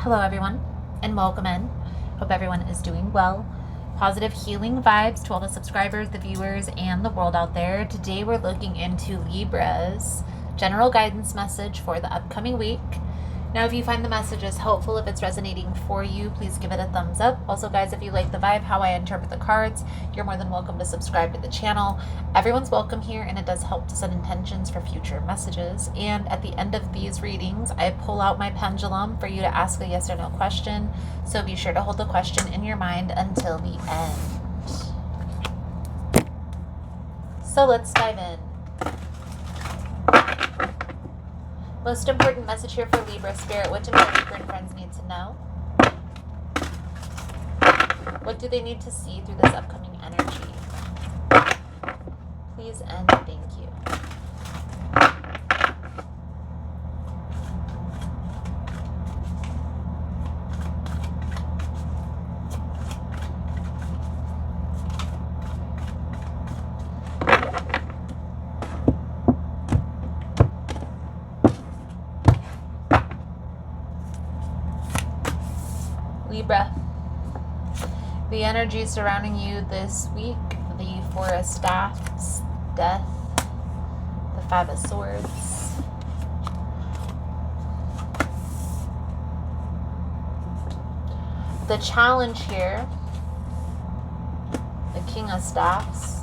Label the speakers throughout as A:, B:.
A: Hello everyone, and welcome in. Hope everyone is doing well. Positive healing vibes to all the subscribers, the viewers, and the world out there. Today we're looking into Libra's general guidance message for the upcoming week. Now, if you find the messages helpful, if it's resonating for you, please give it a thumbs up. Also, guys, if you like the vibe, how I interpret the cards, you're more than welcome to subscribe to the channel. Everyone's welcome here, and it does help to set intentions for future messages. And at the end of these readings, I pull out my pendulum for you to ask a yes or no question. So be sure to hold the question in your mind until the end. So let's dive in. Most important message here for Libra Spirit. What do my Libra and friends need to know? What do they need to see through this upcoming energy? Please and thank you. Libra, the energy surrounding you this week, the Four of Staffs, Death, the Five of Swords, the challenge here, the King of Staffs,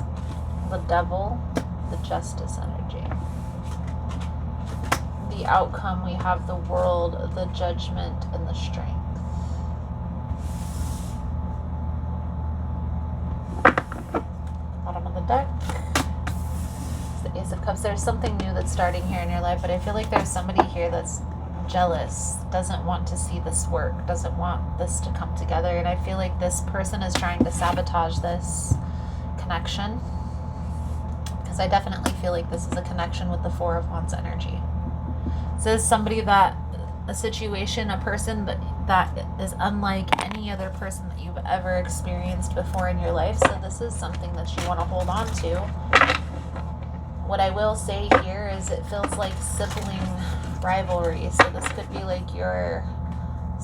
A: the Devil, the Justice energy. The outcome, we have the World, the Judgment, and the Strength. Bottom of the deck, it's the Ace of Cups. There's something new that's starting here in your life, but I feel like there's somebody here that's jealous, doesn't want to see this work, doesn't want this to come together, and I feel like this person is trying to sabotage this connection, because I definitely feel like this is a connection with the Four of Wands energy. This is somebody that, a situation, a person that is unlike any other person that you've ever experienced before in your life. So this is something that you want to hold on to. What I will say here is it feels like sibling rivalry. So this could be like your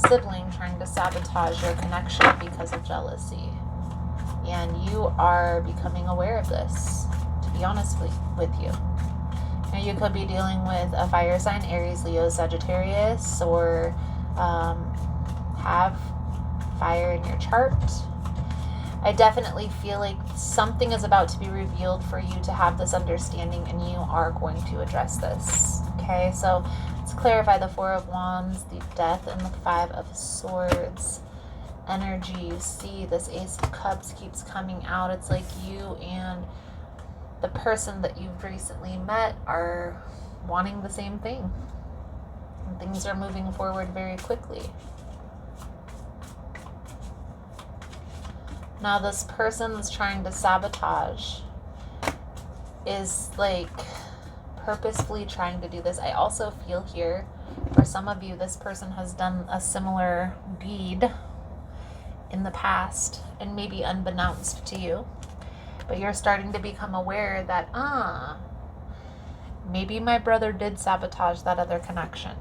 A: sibling trying to sabotage your connection because of jealousy. And you are becoming aware of this, to be honest with you. Now, you could be dealing with a fire sign, Aries, Leo, Sagittarius, or have fire in your chart. I definitely feel like something is about to be revealed for you to have this understanding, and you are going to address this. Okay, so let's clarify the Four of Wands, the Death, and the Five of Swords energy. You see this Ace of Cups keeps coming out. It's like you and the person that you've recently met are wanting the same thing. And things are moving forward very quickly. Now, this person that's trying to sabotage is like purposefully trying to do this. I also feel here, for some of you, this person has done a similar deed in the past, and maybe unbeknownst to you. But you're starting to become aware that, maybe my brother did sabotage that other connection.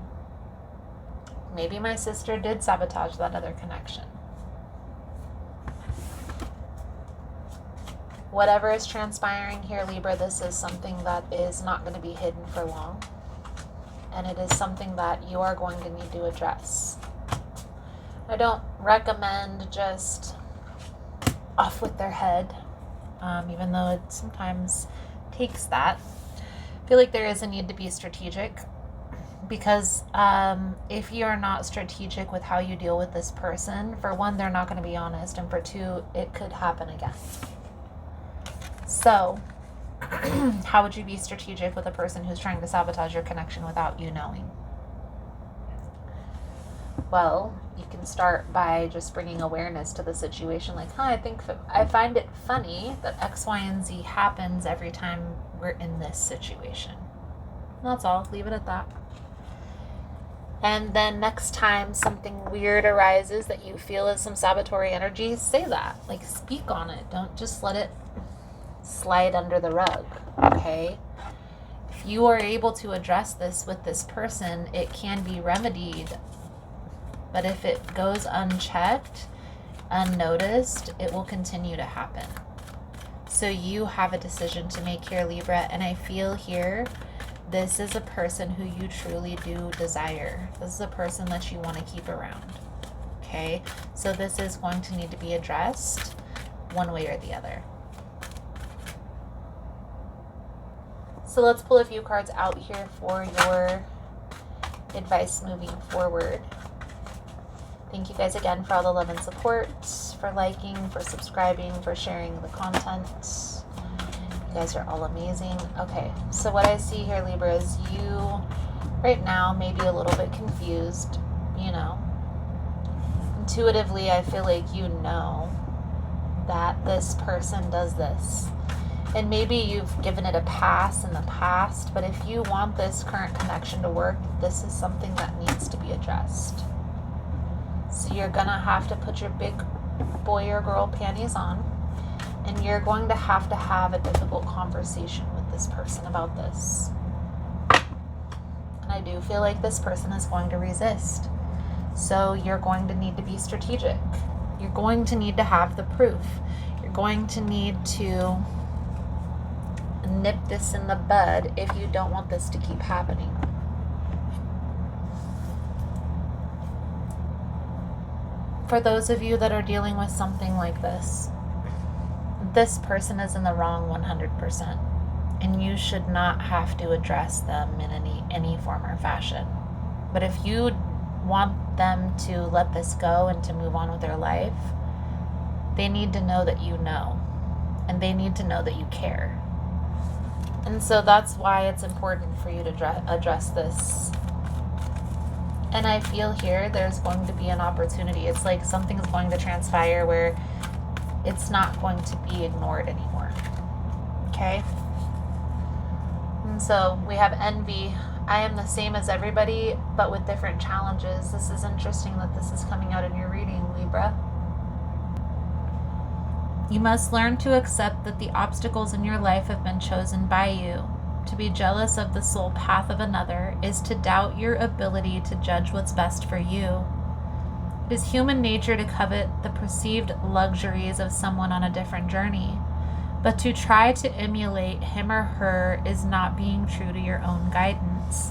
A: Maybe my sister did sabotage that other connection. Whatever is transpiring here, Libra, this is something that is not going to be hidden for long. And it is something that you are going to need to address. I don't recommend just off with their head. Even though it sometimes takes that. I feel like there is a need to be strategic, because if you are not strategic with how you deal with this person, for one, they're not going to be honest, and for two, it could happen again. So how would you be strategic with a person who's trying to sabotage your connection without you knowing? Well, you can start by just bringing awareness to the situation. Like, I find it funny that X, Y, and Z happens every time we're in this situation. That's all. Leave it at that. And then next time something weird arises that you feel is some sabotory energy, say that. Like, speak on it. Don't just let it slide under the rug, okay? If you are able to address this with this person, it can be remedied But if it goes unchecked, unnoticed, it will continue to happen. So you have a decision to make here, Libra. And I feel here, this is a person who you truly do desire. This is a person that you want to keep around. Okay? So this is going to need to be addressed one way or the other. So let's pull a few cards out here for your advice moving forward. Thank you guys again for all the love and support, for liking, for subscribing, for sharing the content. You guys are all amazing. Okay, so what I see here, Libra, is you right now may be a little bit confused, you know. Intuitively, I feel like you know that this person does this. And maybe you've given it a pass in the past, but if you want this current connection to work, this is something that needs to be addressed. So you're going to have to put your big boy or girl panties on, and you're going to have a difficult conversation with this person about this. And I do feel like this person is going to resist. So you're going to need to be strategic. You're going to need to have the proof. You're going to need to nip this in the bud if you don't want this to keep happening. For those of you that are dealing with something like this person is in the wrong 100%, and you should not have to address them in any form or fashion. But if you want them to let this go and to move on with their life, they need to know that you know, and they need to know that you care. And so that's why it's important for you to address this. And I feel here there's going to be an opportunity. It's like something's going to transpire where it's not going to be ignored anymore. Okay? And so we have envy. I am the same as everybody, but with different challenges. This is interesting that this is coming out in your reading, Libra. You must learn to accept that the obstacles in your life have been chosen by you. To be jealous of the soul path of another is to doubt your ability to judge what's best for you. It is human nature to covet the perceived luxuries of someone on a different journey, but to try to emulate him or her is not being true to your own guidance.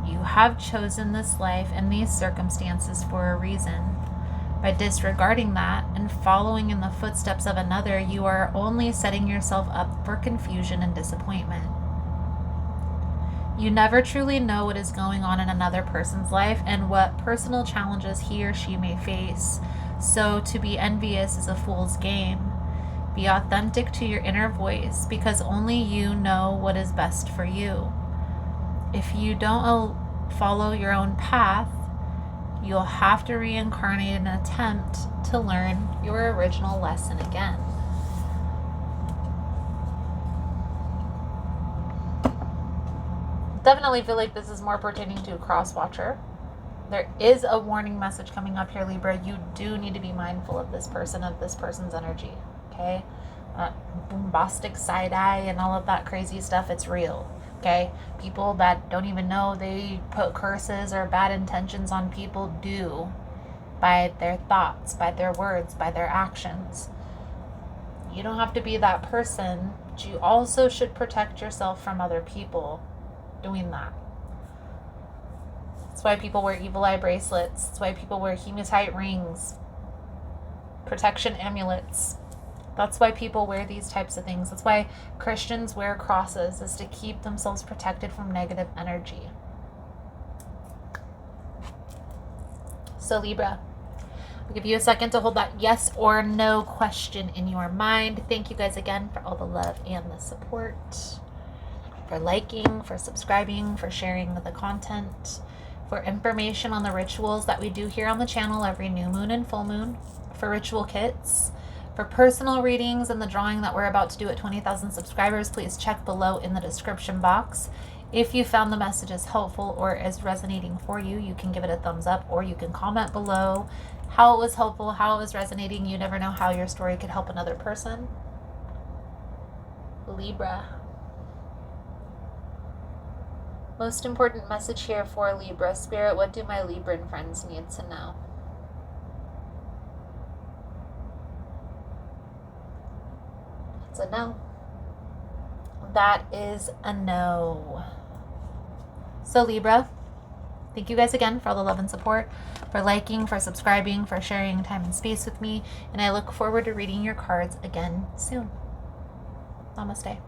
A: You have chosen this life and these circumstances for a reason. By disregarding that and following in the footsteps of another, you are only setting yourself up for confusion and disappointment. You never truly know what is going on in another person's life and what personal challenges he or she may face. So to be envious is a fool's game. Be authentic to your inner voice, because only you know what is best for you. If you don't follow your own path, you'll have to reincarnate in an attempt to learn your original lesson again. Definitely feel like this is more pertaining to a cross-watcher. There is a warning message coming up here, Libra. You do need to be mindful of this person, of this person's energy, okay? Bombastic side-eye and all of that crazy stuff, it's real. Okay, people that don't even know they put curses or bad intentions on people do by their thoughts, by their words, by their actions. You don't have to be that person, but you also should protect yourself from other people doing that. That's why people wear evil eye bracelets. That's why people wear hematite rings, protection amulets. That's why people wear these types of things. That's why Christians wear crosses, is to keep themselves protected from negative energy. So Libra, I'll give you a second to hold that yes or no question in your mind. Thank you guys again for all the love and the support, for liking, for subscribing, for sharing the content, for information on the rituals that we do here on the channel every new moon and full moon, for ritual kits, for personal readings and the drawing that we're about to do at 20,000 subscribers. Please check below in the description box. If you found the messages helpful or is resonating for you, you can give it a thumbs up, or you can comment below how it was helpful, how it was resonating. You never know how your story could help another person. Libra. Most important message here for Libra. Spirit, what do my Libran friends need to know? It's a no. That is a no. So Libra, thank you guys again for all the love and support, for liking, for subscribing, for sharing time and space with me. And I look forward to reading your cards again soon. Namaste.